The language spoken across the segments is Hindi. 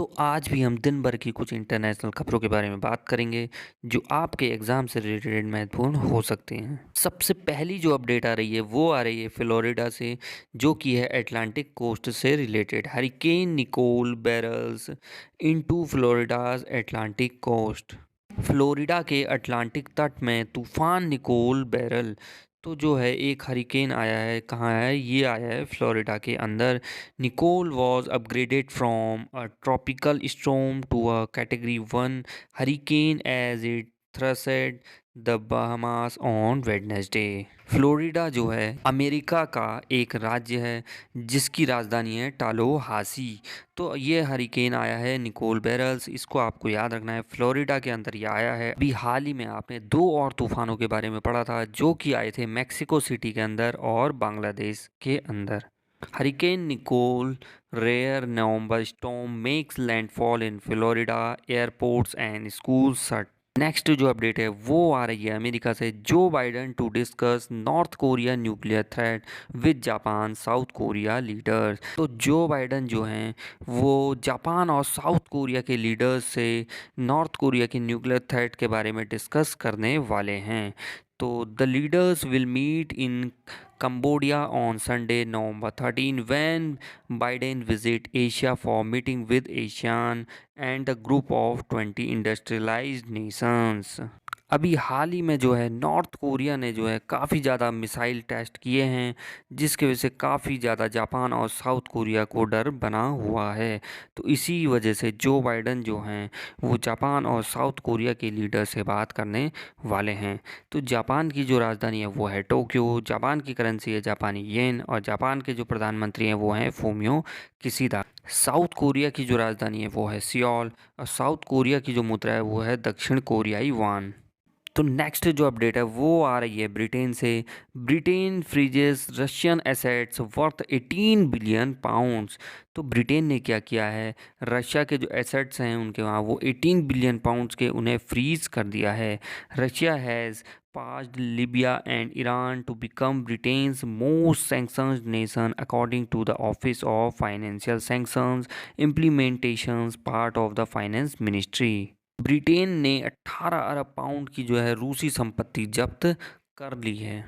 तो आज भी हम दिन भर की कुछ इंटरनेशनल खबरों के बारे में बात करेंगे जो आपके एग्ज़ाम से रिलेटेड महत्वपूर्ण हो सकती हैं। सबसे पहली जो अपडेट आ रही है वो आ रही है फ्लोरिडा से, जो कि है अटलांटिक कोस्ट से related. Hurricane Nicole barrels into Florida's Atlantic coast. Florida के अटलांटिक तट में तूफान निकोल बैरल तो जो है एक हरिकेन आया है। कहाँ है ये? आया है फ्लोरिडा के अंदर। Nicole was upgraded from a tropical storm to a category 1 hurricane as it threatened the Bahamas on Wednesday. Florida जो है अमेरिका का एक राज्य है जिसकी राजधानी है टालोहासी। तो ये हरिकेन आया है निकोल बैरल्स, इसको आपको याद रखना है। फ्लोरिडा के अंदर ये आया है। अभी हाल ही में आपने दो और तूफानों के बारे में पढ़ा था जो कि आए थे मैक्सिको सिटी के अंदर और बांग्लादेश के अंदर। Hurricane Nicole rare November storm makes landfall in Florida, airports and school shut. Next जो अपडेट है वो आ रही है अमेरिका से। Joe Biden to discuss North Korea nuclear threat with Japan South Korea leaders. तो जो बाइडन जो हैं वो जापान और साउथ कोरिया के लीडर्स से नॉर्थ कोरिया की न्यूक्लियर थ्रेट के बारे में डिस्कस करने वाले हैं। तो the leaders will meet in Cambodia on Sunday, November 13, when Biden visit Asia for meeting with ASEAN and a group of 20 industrialized nations। अभी हाल ही में जो है नॉर्थ कोरिया ने जो है काफ़ी ज़्यादा मिसाइल टेस्ट किए हैं जिसकी वजह से काफ़ी ज़्यादा जापान और साउथ कोरिया को डर बना हुआ है। तो इसी वजह से जो बाइडन जो हैं वो जापान और साउथ कोरिया के लीडर से बात करने वाले हैं। तो जापान की जो राजधानी है वो है टोक्यो, जापान की करेंसी है जापानी येन और जापान के जो प्रधानमंत्री हैं वो हैं फूमियो किशिदा। साउथ कोरिया की जो राजधानी है वो है सियोल और साउथ कोरिया की जो मुद्रा है वो है दक्षिण कोरियाई वान। तो नेक्स्ट जो अपडेट है वो आ रही है ब्रिटेन से। Britain freezes Russian assets worth 18 billion pounds. तो ब्रिटेन ने क्या किया है, रशिया के जो एसेट्स हैं उनके वहाँ वो 18 बिलियन पाउंड्स के उन्हें फ्रीज कर दिया है। Russia has passed Libya and Iran to become Britain's most sanctioned nation according to the Office of Financial Sanctions Implementations part of the Finance Ministry। Britain ने 18 अरब पाउंड की जो है रूसी संपत्ति जब्त कर ली है।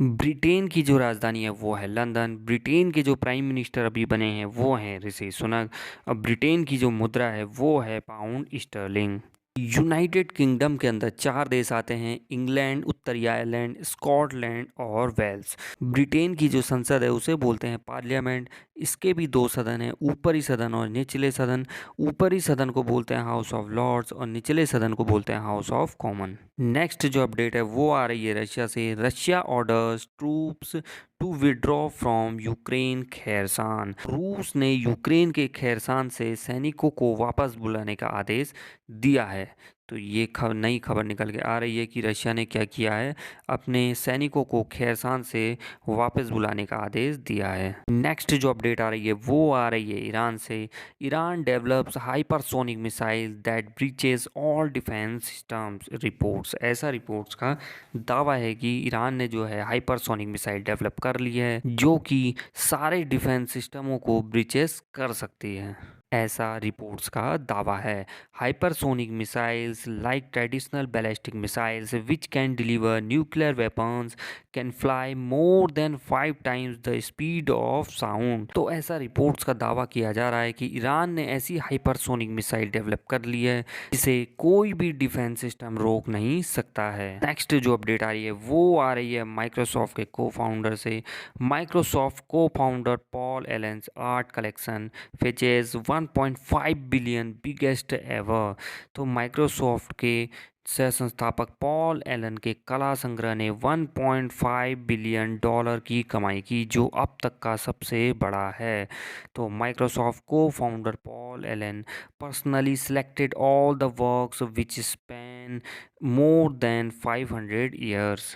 ब्रिटेन की जो राजधानी है वो है लंदन। ब्रिटेन के जो प्राइम मिनिस्टर अभी बने हैं वो हैं ऋषि सुनक। और ब्रिटेन की जो मुद्रा है वो है पाउंड स्टर्लिंग। यूनाइटेड किंगडम के अंदर चार देश आते हैं, इंग्लैंड, उत्तरी आयरलैंड, स्कॉटलैंड और वेल्स। ब्रिटेन की जो संसद है उसे बोलते हैं पार्लियामेंट। इसके भी दो सदन हैं, ऊपरी सदन और निचले सदन। ऊपरी सदन को बोलते हैं हाउस ऑफ लॉर्ड्स और निचले सदन को बोलते हैं हाउस ऑफ कॉमन। नेक्स्ट जो अपडेट है वो आ रही है रशिया से। Russia orders troops to withdraw from Ukraine Kherson. रूस ने यूक्रेन के खैरसान से सैनिकों को वापस बुलाने का आदेश दिया है। तो ये नई खबर निकल के आ रही है कि रशिया ने क्या किया है, अपने सैनिकों को खैरसान से वापस बुलाने का आदेश दिया है। नेक्स्ट जो अपडेट आ रही है वो आ रही है ईरान से। Iran develops hypersonic missile that breaches all defence systems reports. ऐसा रिपोर्ट्स का दावा है कि ईरान ने जो है हाइपरसोनिक मिसाइल डेवलप कर ली है जो कि सारे डिफेंस सिस्टमों को ब्रीचेस कर सकती है, ऐसा रिपोर्ट्स का दावा है। Hypersonic missiles like traditional ballistic missiles which can deliver nuclear weapons can fly more than 5 times the speed of sound. तो ऐसा रिपोर्ट्स का दावा किया जा रहा है कि ईरान ने ऐसी हाइपरसोनिक मिसाइल डेवलप कर ली है जिसे कोई भी डिफेंस सिस्टम रोक नहीं सकता है। नेक्स्ट जो अपडेट आ रही है वो आ रही है माइक्रोसॉफ्ट के को फाउंडर से। माइक्रोसॉफ्ट को founder Paul Allen's art collection features 1.5 billion biggest ever. तो माइक्रोसॉफ्ट के सह संस्थापक पॉल एलन के कला संग्रह ने 1.5 बिलियन डॉलर की कमाई की जो अब तक का सबसे बड़ा है। तो माइक्रोसॉफ्ट को founder Paul Allen personally selected all the works which span more than 500 years.